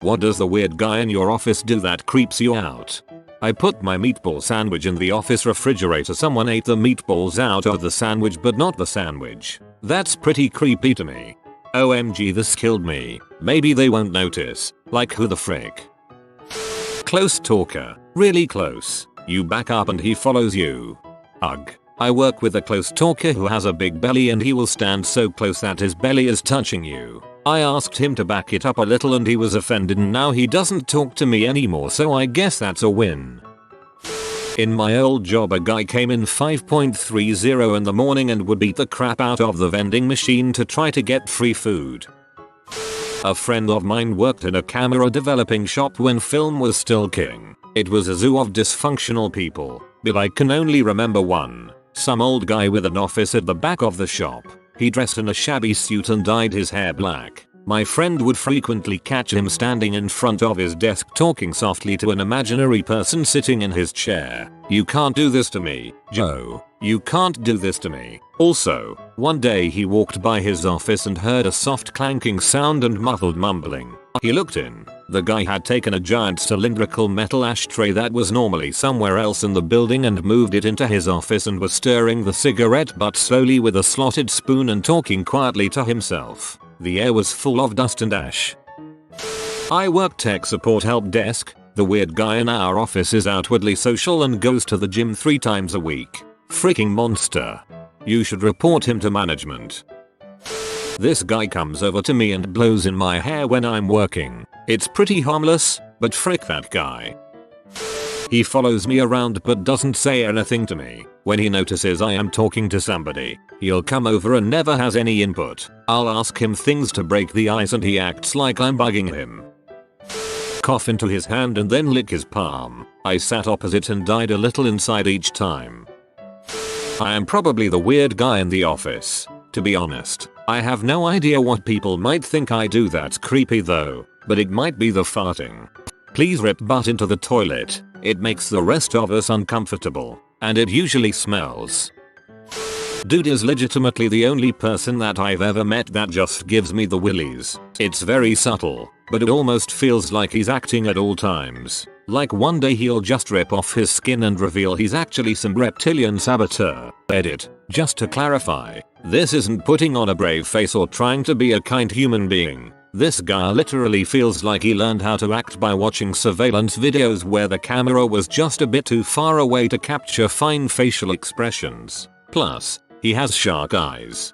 What does the weird guy in your office do that creeps you out? I put my meatball sandwich in the office refrigerator. Someone ate the meatballs out of the sandwich but not the sandwich. That's pretty creepy to me. OMG, this killed me. Maybe they won't notice. Like who the frick? Close talker. Really close. You back up and he follows you. Ugh. I work with a close talker who has a big belly and he will stand so close that his belly is touching you. I asked him to back it up a little and he was offended and now he doesn't talk to me anymore, so I guess that's a win. In my old job, a guy came in 5:30 in the morning and would beat the crap out of the vending machine to try to get free food. A friend of mine worked in a camera developing shop when film was still king. It was a zoo of dysfunctional people, but I can only remember one. Some old guy with an office at the back of the shop. He dressed in a shabby suit and dyed his hair black. My friend would frequently catch him standing in front of his desk talking softly to an imaginary person sitting in his chair. "You can't do this to me, Joe. You can't do this to me." Also, one day he walked by his office and heard a soft clanking sound and muffled mumbling. He looked in. The guy had taken a giant cylindrical metal ashtray that was normally somewhere else in the building and moved it into his office and was stirring the cigarette butt slowly with a slotted spoon and talking quietly to himself. The air was full of dust and ash. I work tech support help desk. The weird guy in our office is outwardly social and goes to the gym 3 times a week. Freaking monster. You should report him to management. This guy comes over to me and blows in my hair when I'm working. It's pretty harmless, but frick that guy. He follows me around but doesn't say anything to me. When he notices I am talking to somebody, he'll come over and never has any input. I'll ask him things to break the ice and he acts like I'm bugging him. Cough into his hand and then lick his palm. I sat opposite and died a little inside each time. I am probably the weird guy in the office. To be honest, I have no idea what people might think I do that's creepy though, but it might be the farting. Please rip butt into the toilet. It makes the rest of us uncomfortable, and it usually smells. Dude is legitimately the only person that I've ever met that just gives me the willies. It's very subtle, but it almost feels like he's acting at all times. Like one day he'll just rip off his skin and reveal he's actually some reptilian saboteur. Edit. Just to clarify, this isn't putting on a brave face or trying to be a kind human being. This guy literally feels like he learned how to act by watching surveillance videos where the camera was just a bit too far away to capture fine facial expressions. Plus, he has shark eyes.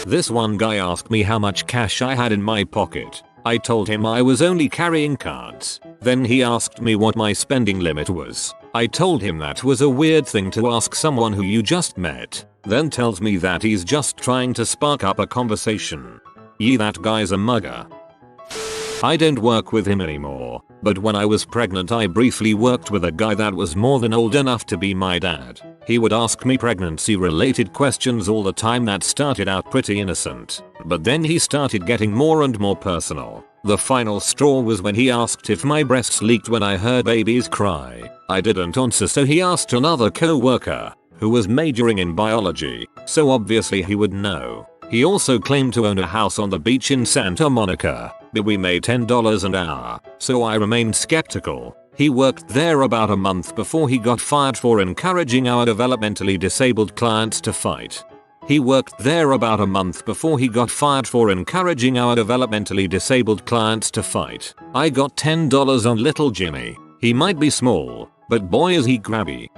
This one guy asked me how much cash I had in my pocket. I told him I was only carrying cards. Then he asked me what my spending limit was. I told him that was a weird thing to ask someone who you just met. Then tells me that he's just trying to spark up a conversation. That guy's a mugger. I don't work with him anymore, but when I was pregnant I briefly worked with a guy that was more than old enough to be my dad. He would ask me pregnancy related questions all the time that started out pretty innocent, but then he started getting more and more personal. The final straw was when he asked if my breasts leaked when I heard babies cry. I didn't answer, so he asked another co-worker, who was majoring in biology, so obviously he would know. He also claimed to own a house on the beach in Santa Monica, but we made $10 an hour, so I remained skeptical. He worked there about a month before he got fired for encouraging our developmentally disabled clients to fight. I got $10 on little Jimmy. He might be small, but boy is he grabby.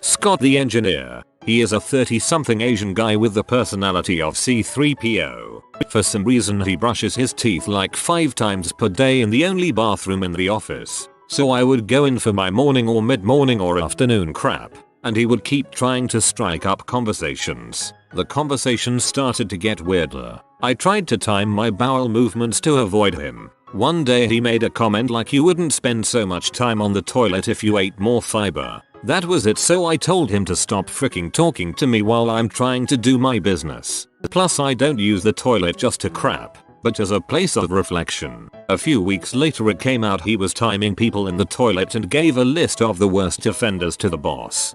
Scott the engineer. He is a 30-something Asian guy with the personality of C-3PO. For some reason he brushes his teeth like 5 times per day in the only bathroom in the office. So I would go in for my morning or mid-morning or afternoon crap, and he would keep trying to strike up conversations. The conversations started to get weirder. I tried to time my bowel movements to avoid him. One day he made a comment like you wouldn't spend so much time on the toilet if you ate more fiber. That was it, so I told him to stop freaking talking to me while I'm trying to do my business. Plus I don't use the toilet just to crap, but as a place of reflection. A few weeks later it came out he was timing people in the toilet and gave a list of the worst offenders to the boss.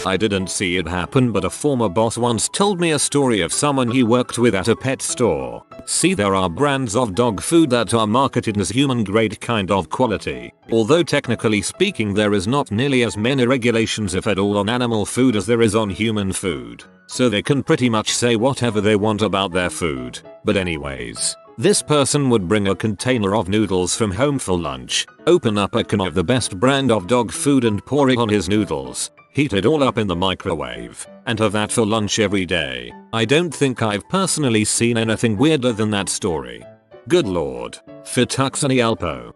I didn't see it happen, but a former boss once told me a story of someone he worked with at a pet store. See, there are brands of dog food that are marketed as human grade kind of quality. Although technically speaking there is not nearly as many regulations if at all on animal food as there is on human food. So they can pretty much say whatever they want about their food. But anyways. This person would bring a container of noodles from home for lunch, open up a can of the best brand of dog food and pour it on his noodles, heat it all up in the microwave, and have that for lunch every day. I don't think I've personally seen anything weirder than that story. Good lord. Fituxani Alpo.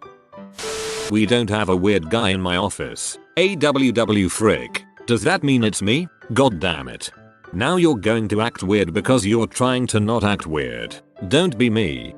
We don't have a weird guy in my office. AWW frick. Does that mean it's me? God damn it. Now you're going to act weird because you're trying to not act weird. Don't be me.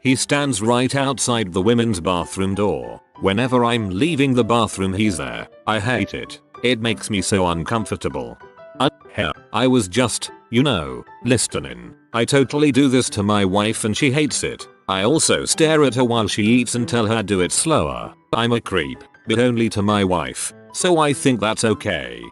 He stands right outside the women's bathroom door. Whenever I'm leaving the bathroom he's there. I hate it. It makes me so uncomfortable. I was just, listening. I totally do this to my wife and she hates it. I also stare at her while she eats and tell her do it slower. I'm a creep, but only to my wife, so I think that's okay.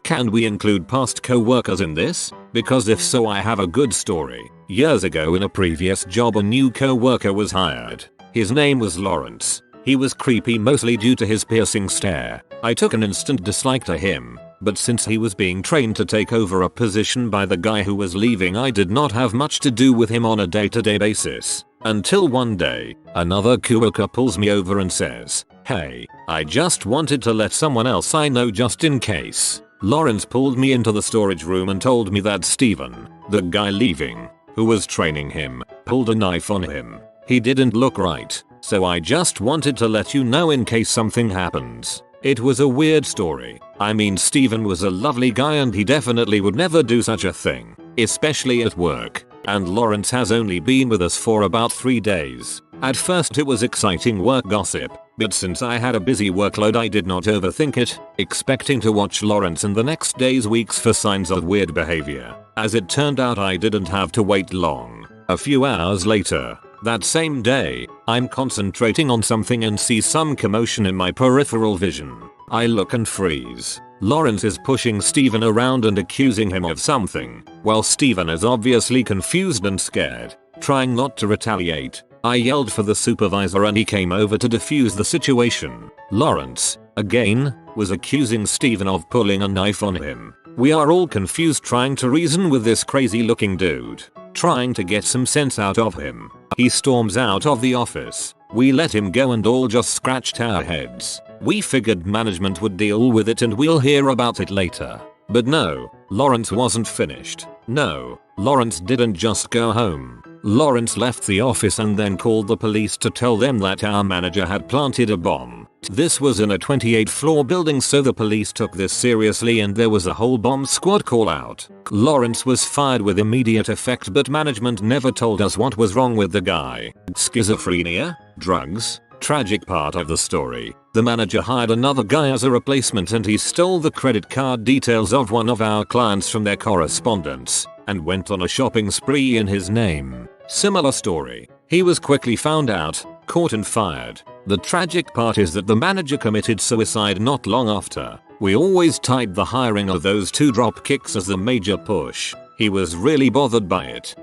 Can we include past co-workers in this? Because if so I have a good story. Years ago in a previous job a new co-worker was hired. His name was Lawrence. He was creepy mostly due to his piercing stare. I took an instant dislike to him, but since he was being trained to take over a position by the guy who was leaving I did not have much to do with him on a day-to-day basis. Until one day, another co-worker pulls me over and says, "Hey, I just wanted to let someone else I know just in case." Lawrence pulled me into the storage room and told me that Steven, the guy leaving, who was training him, pulled a knife on him. He didn't look right, so I just wanted to let you know in case something happens. It was a weird story. I mean, Steven was a lovely guy and he definitely would never do such a thing, especially at work. And Lawrence has only been with us for about 3 days. At first it was exciting work gossip, but since I had a busy workload I did not overthink it, expecting to watch Lawrence in the next days weeks for signs of weird behavior. As it turned out I didn't have to wait long. A few hours later, that same day, I'm concentrating on something and see some commotion in my peripheral vision. I look and freeze. Lawrence is pushing Steven around and accusing him of something, while Steven is obviously confused and scared, trying not to retaliate. I yelled for the supervisor and he came over to defuse the situation. Lawrence, again, was accusing Steven of pulling a knife on him. We are all confused trying to reason with this crazy looking dude, trying to get some sense out of him. He storms out of the office. We let him go and all just scratched our heads. We figured management would deal with it and we'll hear about it later. But no, Lawrence wasn't finished. No, Lawrence didn't just go home. Lawrence left the office and then called the police to tell them that our manager had planted a bomb. This was in a 28-floor building, so the police took this seriously and there was a whole bomb squad call out. Lawrence was fired with immediate effect, but management never told us what was wrong with the guy. Schizophrenia? Drugs? Tragic part of the story. The manager hired another guy as a replacement and he stole the credit card details of one of our clients from their correspondence and went on a shopping spree in his name. Similar story. He was quickly found out, caught and fired. The tragic part is that the manager committed suicide not long after. We always tied the hiring of those 2 drop kicks as the major push. He was really bothered by it.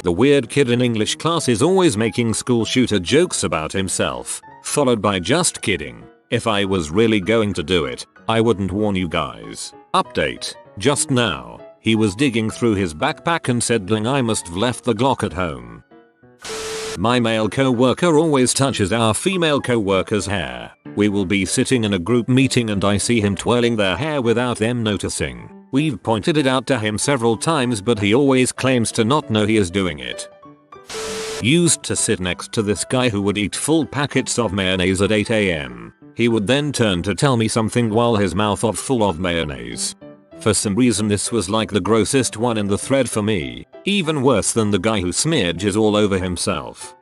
The weird kid in English class is always making school shooter jokes about himself, followed by just kidding. If I was really going to do it, I wouldn't warn you guys. Update. Just now, he was digging through his backpack and said, "Dang, I must have left the Glock at home." My male co-worker always touches our female co-worker's hair. We will be sitting in a group meeting and I see him twirling their hair without them noticing. We've pointed it out to him several times, but he always claims to not know he is doing it. Used to sit next to this guy who would eat full packets of mayonnaise at 8 AM. He would then turn to tell me something while his mouth was full of mayonnaise. For some reason this was like the grossest one in the thread for me, even worse than the guy who smeared jizz all over himself.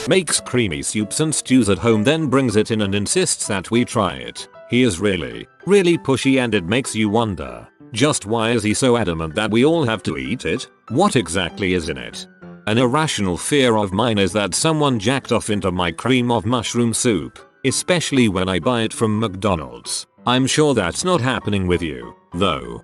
Makes creamy soups and stews at home, then brings it in and insists that we try it. He is really pushy and it makes you wonder, just why is he so adamant that we all have to eat it? What exactly is in it? An irrational fear of mine is that someone jacked off into my cream of mushroom soup. especially when I buy it from McDonald's. I'm sure that's not happening with you, though.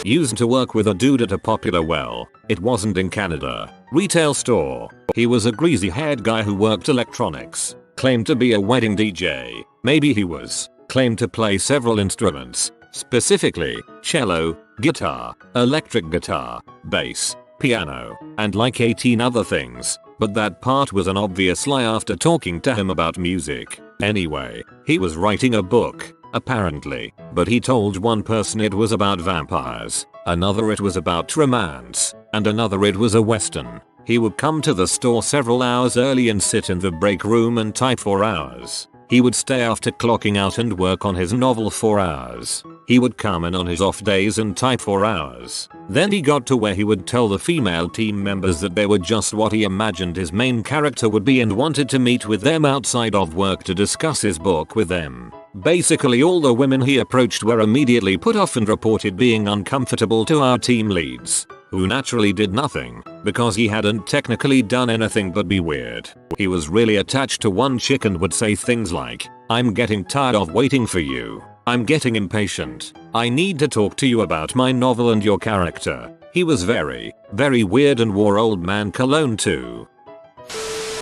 Used to work with a dude at a popular, well, it wasn't in Canada, retail store. He was a greasy haired guy who worked electronics, claimed to be a wedding DJ, maybe he was, claimed to play several instruments, specifically cello, guitar, electric guitar, bass, piano, and like 18 other things, but that part was an obvious lie after talking to him about music. Anyway, he was writing a book, apparently, but he told one person it was about vampires, another it was about romance, and another it was a western. He would come to the store several hours early and sit in the break room and type for hours. He would stay after clocking out and work on his novel for hours. He would come in on his off days and type for hours. Then he got to where he would tell the female team members that they were just what he imagined his main character would be and wanted to meet with them outside of work to discuss his book with them. Basically all the women he approached were immediately put off and reported being uncomfortable to our team leads, who naturally did nothing, because he hadn't technically done anything but be weird. He was really attached to one chick and would say things like, "I'm getting tired of waiting for you. I'm getting impatient. I need to talk to you about my novel and your character." He was very, very weird and wore old man cologne too.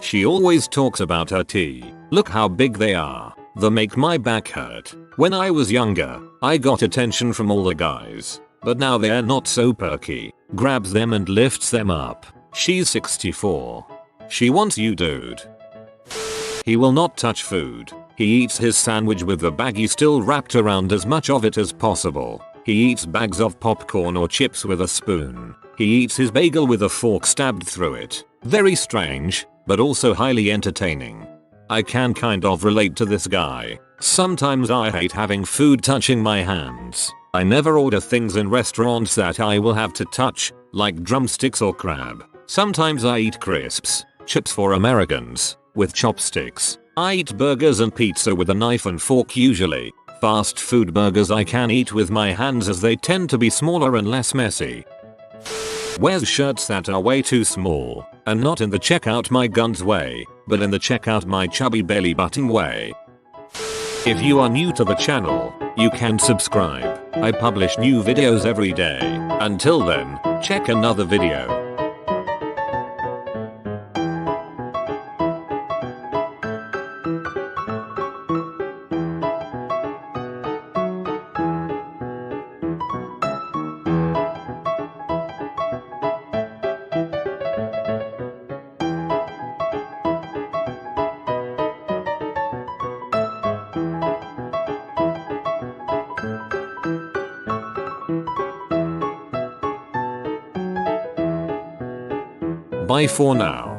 She always talks about her tea. Look how big they are. They make my back hurt. When I was younger, I got attention from all the guys, but now they're not so perky. Grabs them and lifts them up. She's 64. She wants you, dude. He will not touch food. He eats his sandwich with the baggie still wrapped around as much of it as possible. He eats bags of popcorn or chips with a spoon. He eats his bagel with a fork stabbed through it. Very strange, but also highly entertaining. I can kind of relate to this guy. Sometimes I hate having food touching my hands. I never order things in restaurants that I will have to touch, like drumsticks or crab. Sometimes I eat crisps, chips for Americans, with chopsticks. I eat burgers and pizza with a knife and fork usually. Fast food burgers I can eat with my hands as they tend to be smaller and less messy. Wears shirts that are way too small, and not in the check out my guns way, but in the check out my chubby belly button way. If you are new to the channel, you can subscribe. I publish new videos every day. Until then, check another video. Bye for now.